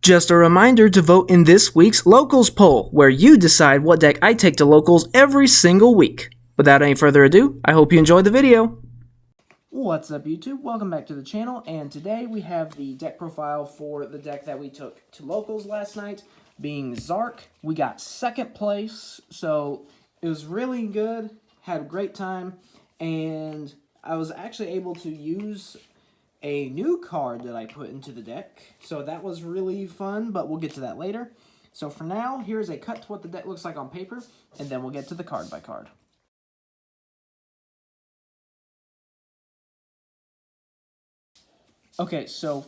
Just a reminder to vote in this week's Locals poll, where you decide what deck I take to Locals every single week. Without any further ado, I hope you enjoyed the video. What's up, YouTube? Welcome back to the channel, and today we have the deck profile for the deck that we took to Locals last night, being Zark. We got second place, so it was really good, had a great time, and I was actually able to use a new card that I put into the deck, so that was really fun, but we'll get to that later. So for now, here's a cut to what the deck looks like on paper, and then we'll get to the card by card. Okay, so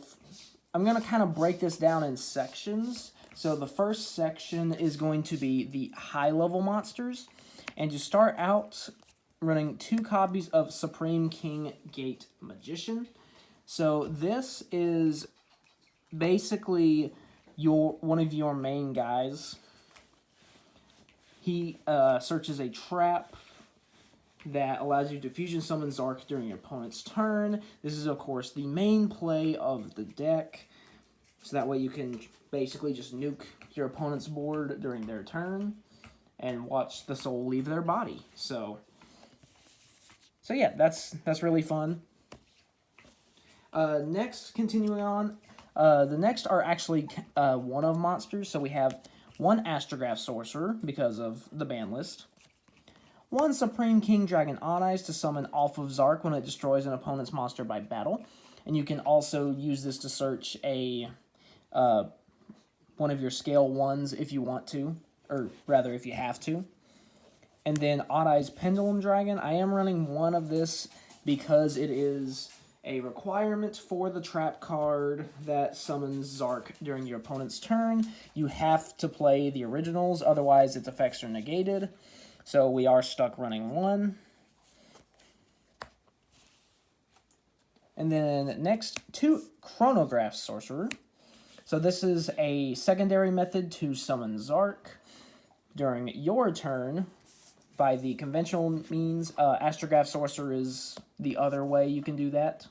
I'm going to kind of break this down in sections. So the first section is going to be the high-level monsters, and to start out, running 2 copies of Supreme King Gate Magician. So this is basically one of your main guys. He searches a trap that allows you to fusion summon Zark during your opponent's turn. This is, of course, the main play of the deck. So that way you can basically just nuke your opponent's board during their turn and watch the soul leave their body. So yeah, that's really fun. Next, continuing on, the next are actually one-of monsters. So we have 1 Astrograph Sorcerer because of the ban list, 1 Supreme King Dragon on Ice to summon off of Zark when it destroys an opponent's monster by battle, and you can also use this to search a one of your scale 1s if you want to, or rather if you have to. And then Odd Eyes Pendulum Dragon. I am running 1 of this because it is a requirement for the trap card that summons Zark during your opponent's turn. You have to play the originals, otherwise its effects are negated. So we are stuck running 1. And then next, 2 Chronograph Sorcerer. So this is a secondary method to summon Zark during your turn. By the conventional means, Astrograph Sorcerer is the other way you can do that.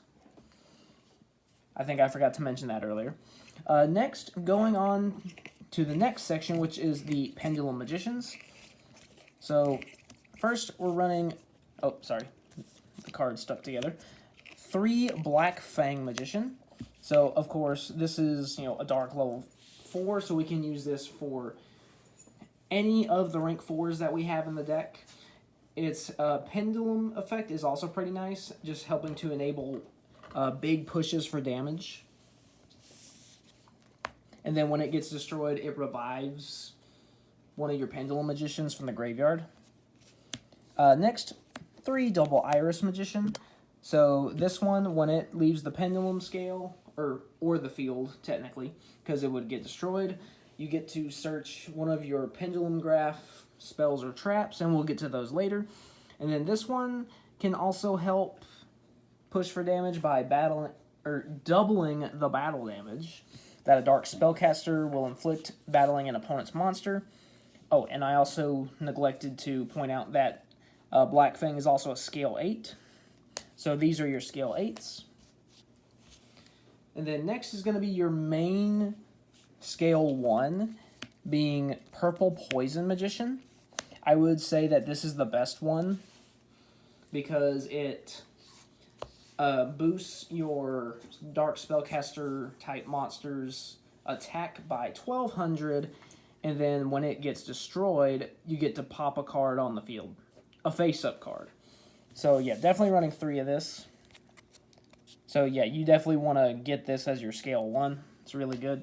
I think I forgot to mention that earlier. Next, going on to the next section, which is the Pendulum Magicians. So first we're running, oh sorry, the cards stuck together, 3 Black Fang Magician. So of course this is, a dark level 4, so we can use this for any of the rank 4s that we have in the deck. Its pendulum effect is also pretty nice, just helping to enable big pushes for damage. And then when it gets destroyed, it revives one of your Pendulum Magicians from the graveyard. Next, 3 Double Iris Magician. So this one, when it leaves the Pendulum scale, or the field, technically, because it would get destroyed, you get to search one of your Pendulum Graph spells or traps, and we'll get to those later. And then this one can also help push for damage by doubling the battle damage that a Dark Spellcaster will inflict battling an opponent's monster. Oh, and I also neglected to point out that Black Fang is also a scale 8. So these are your scale 8s. And then next is going to be your main scale 1, being Purple Poison Magician. I would say that this is the best one because it boosts your Dark Spellcaster type monsters attack by 1200, and then when it gets destroyed, you get to pop a card on the field, a face-up card. So yeah, definitely running 3 of this. So yeah, you definitely want to get this as your scale 1. It's really good.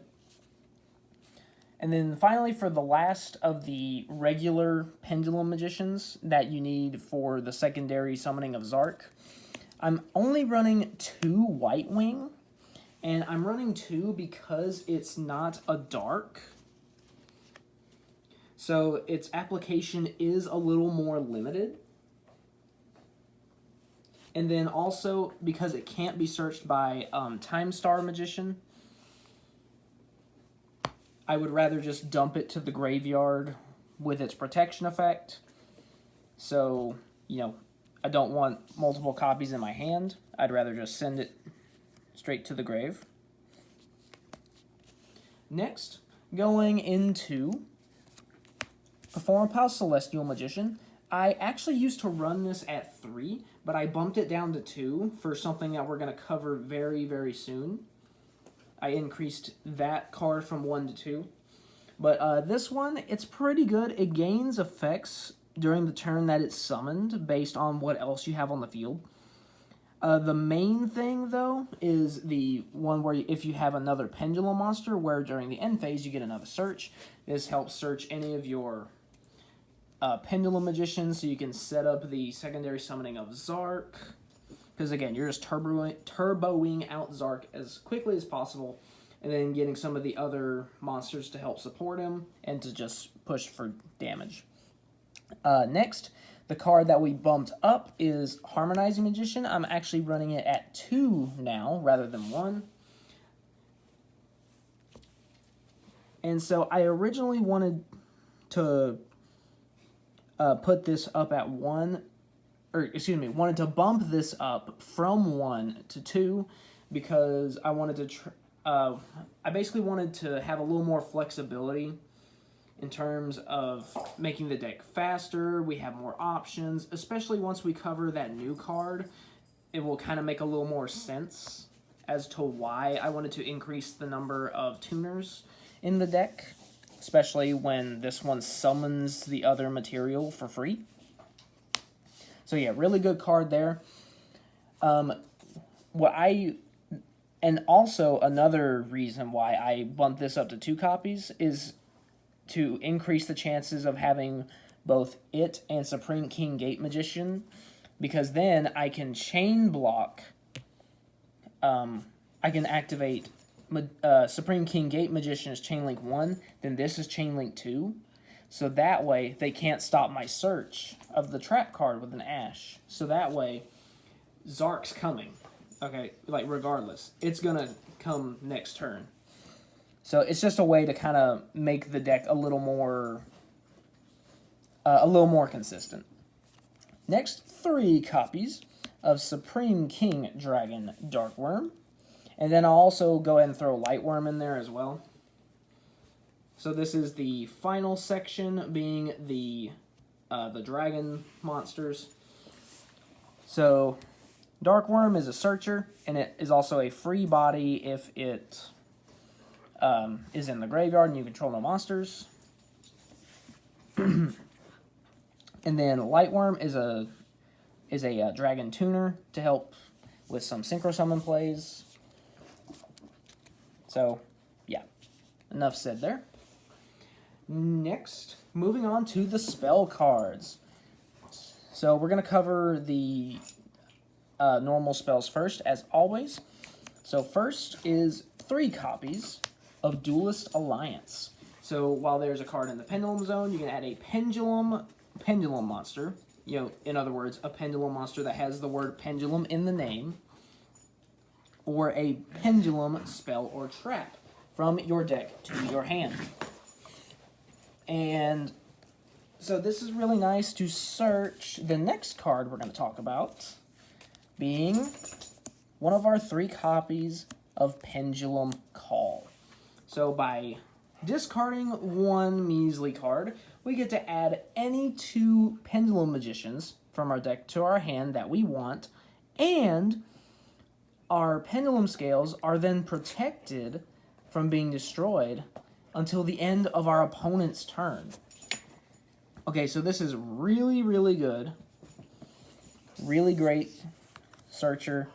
And then finally, for the last of the regular Pendulum Magicians that you need for the secondary summoning of Zark, I'm only running 2 White Wing, and I'm running 2 because it's not a dark. So its application is a little more limited. And then also, because it can't be searched by Time Star Magician, I would rather just dump it to the graveyard with its protection effect. So, I don't want multiple copies in my hand. I'd rather just send it straight to the grave. Next, going into Perform Pal Celestial Magician. I actually used to run this at 3, but I bumped it down to 2 for something that we're going to cover very, very soon. I increased that card from 1 to 2. But this one, it's pretty good. It gains effects during the turn that it's summoned based on what else you have on the field. The main thing, though, is the one where if you have another Pendulum monster, where during the end phase you get another search. This helps search any of your Pendulum Magicians, so you can set up the secondary summoning of Zark. Because, again, you're just turboing out Zark as quickly as possible, and then getting some of the other monsters to help support him, and to just push for damage. Next, the card that we bumped up is Harmonizing Magician. I'm actually running it at 2 now, rather than 1. And so I originally wanted to put this up at 1, wanted to bump this up from 1 to 2, because I wanted to, I basically wanted to have a little more flexibility in terms of making the deck faster. We have more options, especially once we cover that new card. It will kind of make a little more sense as to why I wanted to increase the number of tuners in the deck, especially when this one summons the other material for free. So yeah, really good card there. And also another reason why I bumped this up to 2 copies is to increase the chances of having both it and Supreme King Gate Magician, because then I can chain block. I can activate Supreme King Gate Magician is Chainlink 1, then this is Chainlink 2. So that way, they can't stop my search of the trap card with an Ash. So that way, Zark's coming. Okay, like regardless. It's gonna come next turn. So it's just a way to kind of make the deck a little more consistent. Next, 3 copies of Supreme King Dragon Darkworm. And then I'll also go ahead and throw Lightworm in there as well. So this is the final section, being the dragon monsters. So Darkworm is a searcher, and it is also a free body if it is in the graveyard and you control no monsters. And then Lightworm is a dragon tuner to help with some synchro summon plays. So, yeah, enough said there. Next, moving on to the spell cards. So we're going to cover the normal spells first, as always. So first is 3 copies of Duelist Alliance. So while there's a card in the Pendulum Zone, you can add a Pendulum monster. You know, in other words, a Pendulum monster that has the word Pendulum in the name, or a Pendulum spell or trap from your deck to your hand. And so this is really nice to search the next card we're going to talk about, being one of our 3 copies of Pendulum Call. So by discarding 1 measly card, we get to add any 2 Pendulum Magicians from our deck to our hand that we want, and our Pendulum Scales are then protected from being destroyed until the end of our opponent's turn. Okay, so this is really, really good. Really great searcher.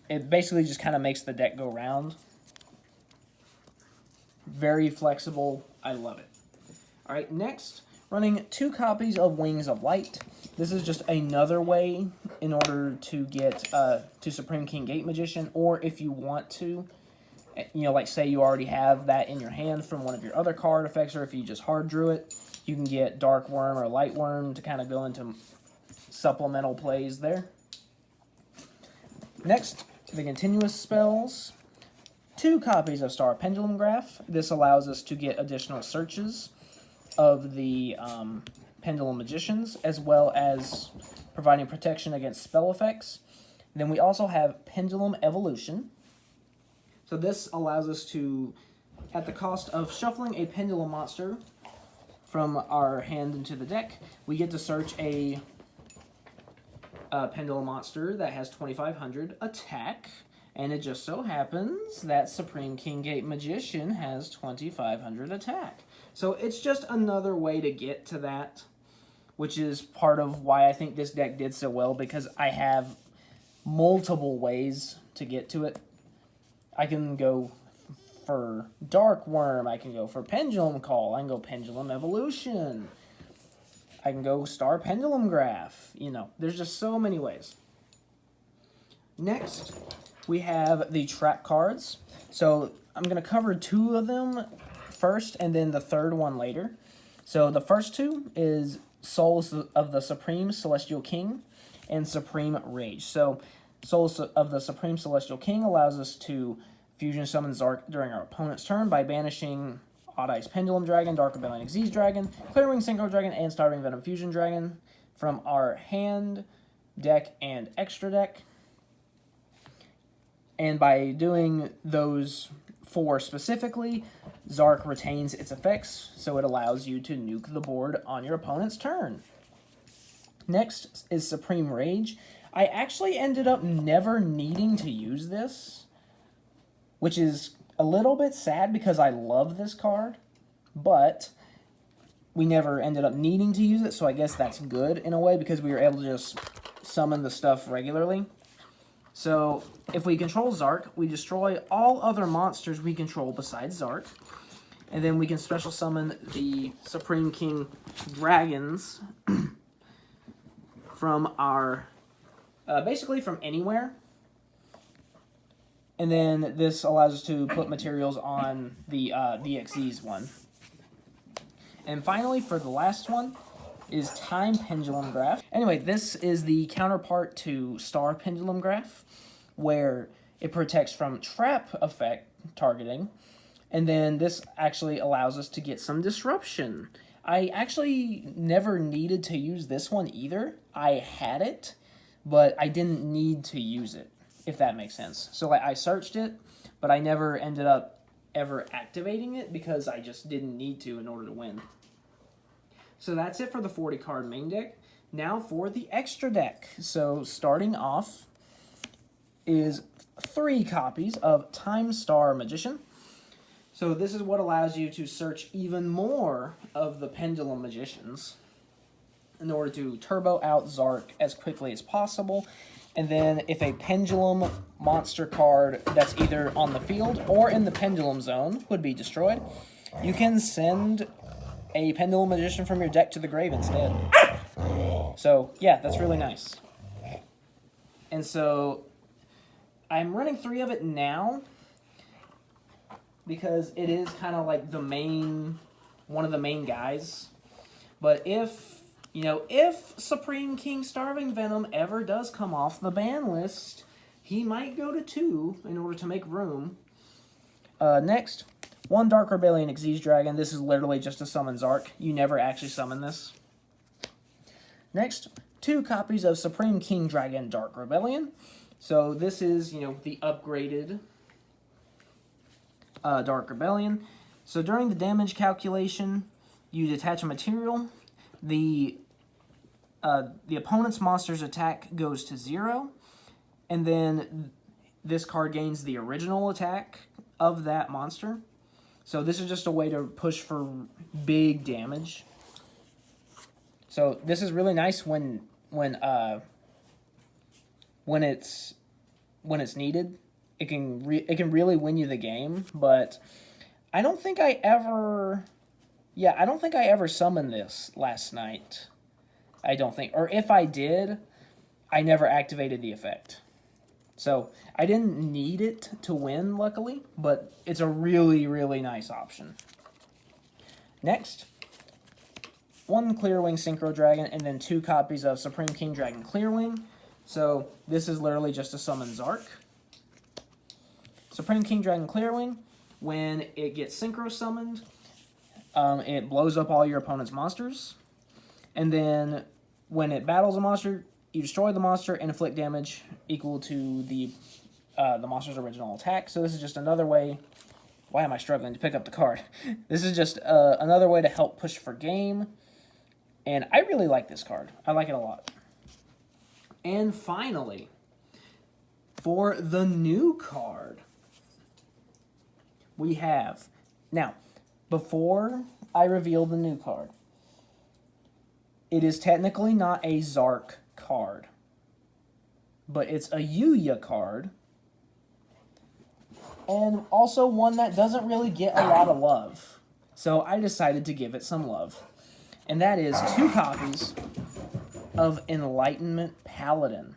It basically just kind of makes the deck go round. Very flexible. I love it. Alright, next, running 2 copies of Wings of Light. This is just another way in order to get to Supreme King Gate Magician, or if you want to, you know, like say you already have that in your hand from one of your other card effects, or if you just hard drew it, you can get Darkworm or Lightworm to kind of go into supplemental plays there. Next, the continuous spells. 2 copies of Star Pendulum Graph. This allows us to get additional searches of the Pendulum Magicians, as well as providing protection against spell effects. Then we also have Pendulum Evolution. So this allows us to at the cost of shuffling a Pendulum monster from our hand into the deck, we get to search a Pendulum monster that has 2,500 attack, and it just so happens that Supreme King Gate Magician has 2,500 attack. So it's just another way to get to that, which is part of why I think this deck did so well, because I have multiple ways to get to it. I can go for Dark Worm, I can go for Pendulum Call, I can go Pendulum Evolution, I can go Star Pendulum Graph. You know, there's just so many ways. Next, we have the trap cards. So I'm going to cover two of them first and then the third one later. So the first two is Souls of the Supreme Celestial King and Supreme Rage. So Souls of the Supreme Celestial King allows us to fusion summon Zark during our opponent's turn by banishing Odd Ice Pendulum Dragon, Dark Rebellion Xyz Dragon, Clearwing Synchro Dragon, and Starving Venom Fusion Dragon from our hand, deck, and extra deck. And by doing those four specifically, Zark retains its effects, so it allows you to nuke the board on your opponent's turn. Next is Supreme Rage. I actually ended up never needing to use this, which is a little bit sad because I love this card, but we never ended up needing to use it, so I guess that's good in a way because we were able to just summon the stuff regularly. So if we control Zark, we destroy all other monsters we control besides Zark, and then we can special summon the Supreme King Dragons from our, basically from anywhere. And then this allows us to put materials on the Xyz one. And finally, for the last one, is Time Pendulum Graph. Anyway, this is the counterpart to Star Pendulum Graph, where it protects from trap effect targeting. And then this actually allows us to get some disruption. I actually never needed to use this one either. I had it, but I didn't need to use it, if that makes sense. So I searched it, but I never ended up ever activating it because I just didn't need to in order to win. So that's it for the 40 card main deck. Now for the extra deck. So starting off is 3 copies of Time Star Magician. So this is what allows you to search even more of the Pendulum Magicians in order to turbo out Zark as quickly as possible. And then if a Pendulum monster card that's either on the field or in the Pendulum Zone would be destroyed, you can send a Pendulum Magician from your deck to the grave instead. So yeah, that's really nice. And so I'm running 3 of it now because it is kind of like the main, one of the main guys. But if, you know, if Supreme King Starving Venom ever does come off the ban list, he might go to 2 in order to make room. Next, 1 Dark Rebellion Xyz Dragon. This is literally just a summon Zark. You never actually summon this. Next, 2 copies of Supreme King Dragon Dark Rebellion. So this is, you know, the upgraded Dark Rebellion. So during the damage calculation, you detach a material. The opponent's monster's attack goes to 0, and then this card gains the original attack of that monster. So this is just a way to push for big damage. So this is really nice when it's needed. It can really win you the game, but I don't think I ever summoned this last night. I don't think, or if I did, I never activated the effect. So I didn't need it to win, luckily, but it's a really, really nice option. Next, 1 Clearwing Synchro Dragon, and then 2 copies of Supreme King Dragon Clearwing. So this is literally just a summon Zark. Supreme King Dragon Clearwing, when it gets synchro summoned, it blows up all your opponent's monsters. And then when it battles a monster, you destroy the monster and inflict damage equal to the monster's original attack. So this is just another way Why am I struggling to pick up the card? This is just another way to help push for game. And I really like this card. I like it a lot. And finally, for the new card, we have... Now, before I reveal the new card, it is technically not a Zark card, but it's a Yuya card, and also one that doesn't really get a lot of love. So I decided to give it some love. And that is 2 copies of Enlightenment Paladin.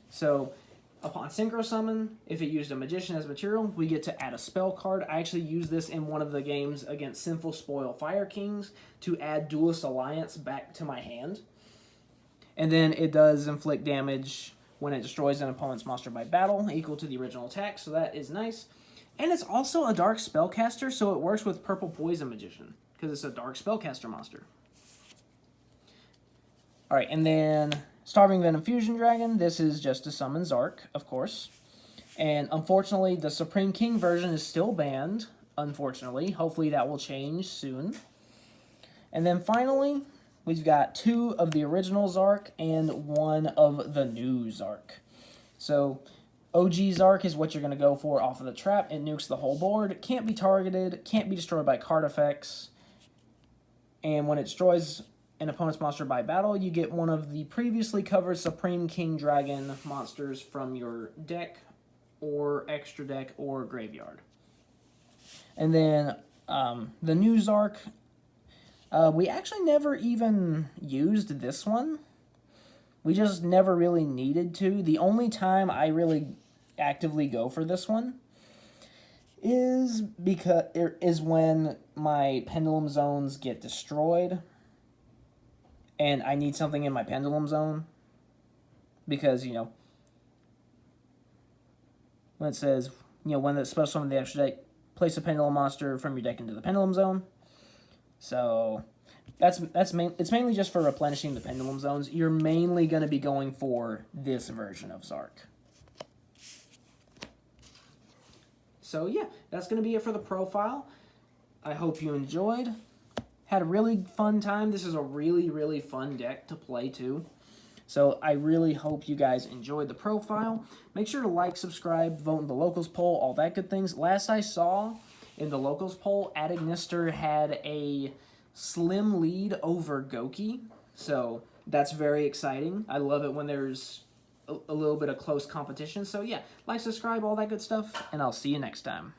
So, upon Synchro Summon, if it used a Magician as material, we get to add a spell card. I actually used this in one of the games against Sinful Spoil Fire Kings to add Duelist Alliance back to my hand. And then it does inflict damage when it destroys an opponent's monster by battle, equal to the original attack, so that is nice. And it's also a Dark Spellcaster, so it works with Purple Poison Magician, because it's a Dark Spellcaster monster. Alright, and then Starving Venom Fusion Dragon. This is just to summon Zark, of course. And unfortunately, the Supreme King version is still banned, unfortunately. Hopefully that will change soon. And then finally, we've got 2 of the original Zark and 1 of the new Zark. So, OG Zark is what you're going to go for off of the trap. It nukes the whole board. Can't be targeted. Can't be destroyed by card effects. And when it destroys an opponent's monster by battle, you get one of the previously covered Supreme King Dragon monsters from your deck, or extra deck, or graveyard. And then the new Zark, we actually never even used this one. We just never really needed to. The only time I really actively go for this one is when my Pendulum Zones get destroyed and I need something in my Pendulum Zone, because, you know, when it says, you know, when the special summon the extra deck, place a Pendulum monster from your deck into the Pendulum Zone. So it's mainly just for replenishing the Pendulum Zones. You're mainly going to be going for this version of Zark. So yeah, that's going to be it for the profile. I hope you enjoyed. Had a really fun time. This is a really, really fun deck to play too. So I really hope you guys enjoyed the profile. Make sure to like, subscribe, vote in the locals poll, all that good things. Last I saw in the locals poll, Adagnister had a slim lead over Goki. So that's very exciting. I love it when there's a little bit of close competition. So yeah, like, subscribe, all that good stuff, and I'll see you next time.